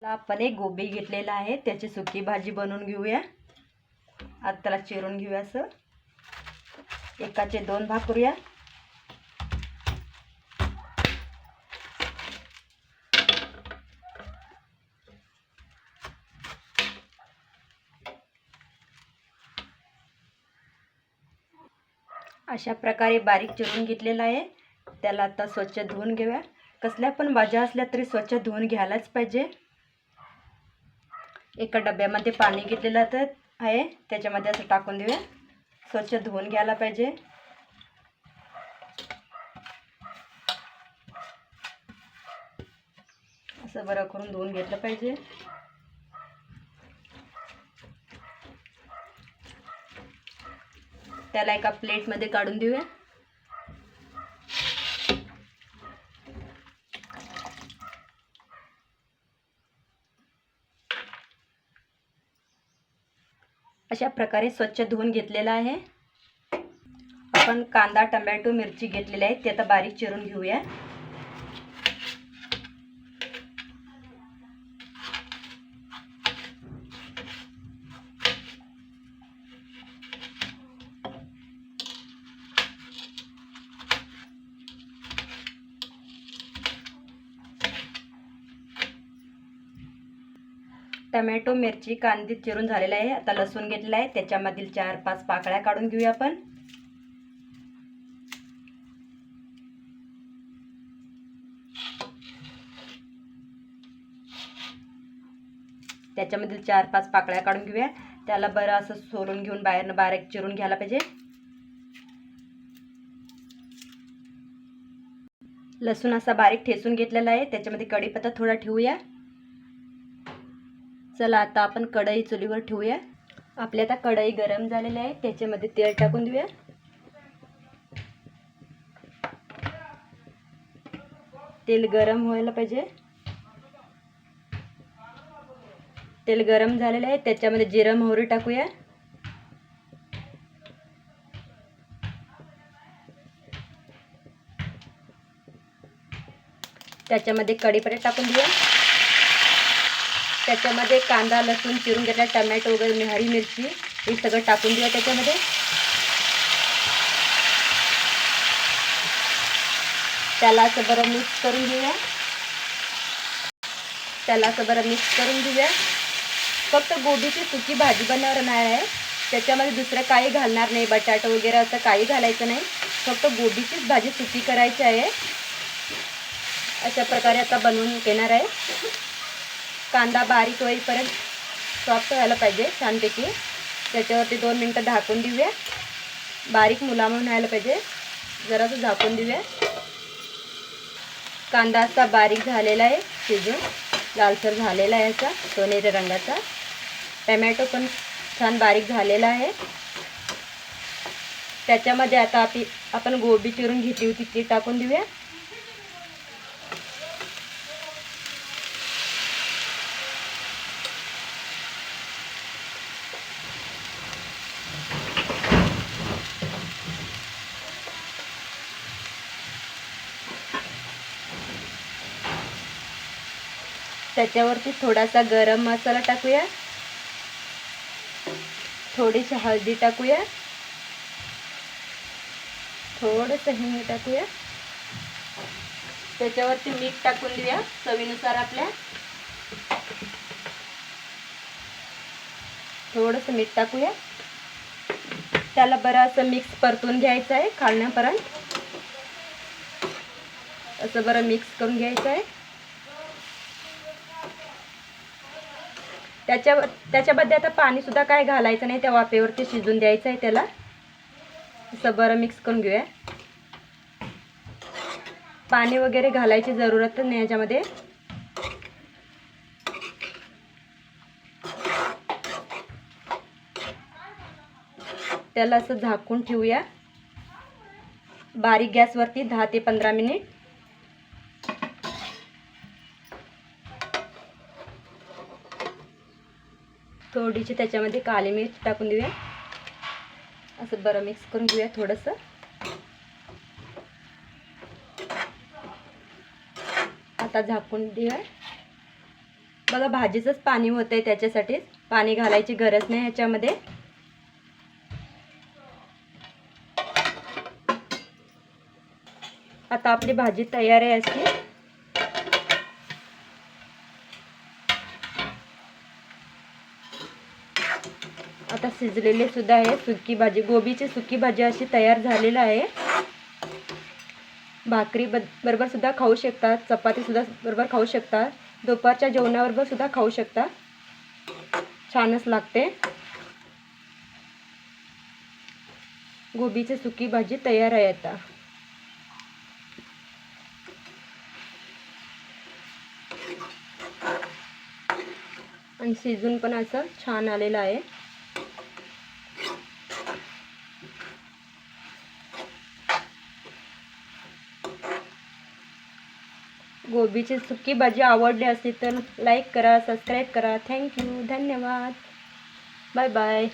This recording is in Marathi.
आपण एक गोबी घेतलेला आहे, त्याची सुकी भाजी बनवून घेऊया। आता त्याला चिरून घेऊया। असं एकाचे दोन भाग करूया। अशा प्रकारे बारीक चिरून घेतलेला आहे। त्याला आता स्वच्छ धुवून घेऊया। कसल्या पण भाज्या असल्या तरी स्वच्छ धुवून घ्यायलाच पाहिजे। एका डब्यामध्ये पाणी घेतलेलं आहे, त्याच्यामध्ये असं टाकून देऊया। स्वच्छ धुवून घ्यायला पाहिजे। असं बरं करून धुवून घेतलं पाहिजे। त्याला एका प्लेटमध्ये काढून देऊया। अशा प्रकारे स्वच्छ धुवून घेतलेला आहे। आपण कांदा, टोमॅटो, मिरची घेतलेली आहे, ते आता बारीक चिरून घेऊया। टोमॅटो, मिरची, कांदे चिरून झालेला आहे। आता लसूण घेतलेला आहे, त्याच्यामधील 4-5 पाकळ्या काढून घेऊया आपण। त्याच्यामधील 4-5 पाकळ्या काढून घेऊया। त्याला बरं असं सोलून घेऊन बाहेरनं बारीक चिरून घ्यायला पाहिजे। लसूण असा बारीक ठेचून घेतलेला आहे, त्याच्यामध्ये कढीपत्ता थोडा ठेवूया। चला आता आपण कढई चुलीवर ठेवूया। आपली आता कढई गरम झालेली आहे, त्याच्यामध्ये तेल टाकून देऊया। तेल गरम व्हायला पाहिजे। तेल गरम झालेलं आहे, त्याच्यामध्ये जिरं मोहरी टाकूया। त्याच्यामध्ये कढीपत्ता टाकून देऊया। त्याच्यामध्ये कांदा, लसूण चिरून घेतला, टोमॅटो वगैरे, हरी मिरची हे सगळं टाकून देऊया। त्याच्यामध्ये त्याला असं बरं मिक्स करून घेऊया। फक्त गोबीची सुकी भाजी बनवणार आहे, त्याच्यामध्ये दुसरं काही घालणार नाही, बटाटा वगैरे असं काही घालायचं नाही। फक्त गोबीचीच भाजी सुकी करायची आहे। अशा प्रकारे आता बनवून घेणार आहे। कांदा बारीक होईपर्यंत सॉफ्ट व्हायला पाहिजे छानपैकी। त्याच्यावरती 2 मिनिटं झाकून देऊया। बारीक मुलामून व्हायला पाहिजे, जरासं झाकून देऊया। कांदा असा बारीक झालेला आहे, शिजून लालसर झालेला आहे, असा सोनेरी रंगाचा। टोमॅटो पण छान बारीक झालेला आहे। त्याच्यामध्ये आता आपण गोबी चिरून घेतली होती ती टाकून देऊया। त्याच्यावरती थोडासा गरम मसाला टाकूया, थोडीशी हळदी टाकूया, थोडंसं हिंग टाकूया। त्याच्यावरती मीठ टाकून देऊया चवीनुसार आपल्या। थोडंसं मीठ टाकूया। त्याला बरं असं मिक्स परतून घ्यायचं आहे खालण्यापर्यंत। असं बरं मिक्स करून घ्यायचं आहे। त्याच्यामध्ये आता पाणी सुद्धा काय घालायचं नाही, त्या वाफेवरती शिजून द्यायचं आहे त्याला। असं बरं मिक्स करून घेऊया। पाणी वगैरे घालायची जरूरत नाही याच्यामध्ये। त्याला असं झाकून ठेवूया बारीक गॅसवरती 10 ते 15 मिनिट। थोडीशी त्याच्यामध्ये काली मिर्च टाकून देऊया। असं बरं मिक्स करून घेऊया थोडंसं। आता झाकून देऊया। बघा भाजीचंच पाणी होतं आहे, त्याच्यासाठीच पाणी घालायची गरज नाही ह्याच्यामध्ये. आता आपली भाजी तयार आहे अशी. आता शिजलेली सुद्धा आहे सुकी भाजी, गोबीची सुकी भाजी अशी तयार झालेली आहे. भाकरी बरोबर सुद्धा खाऊ शकता, चपाती सुद्धा बरोबर खाऊ शकता, दुपारच्या जेवणाबरोबर सुद्धा खाऊ शकता, छानच लागते. गोबीची सुकी भाजी तयार आहे आता. आणि शिजून पण असं छान आलेलं आहे. गोबीची सुकी भाजी आवडली असेल तर लाईक करा, सबस्क्राईब करा. थँक्यू, धन्यवाद, बाय बाय.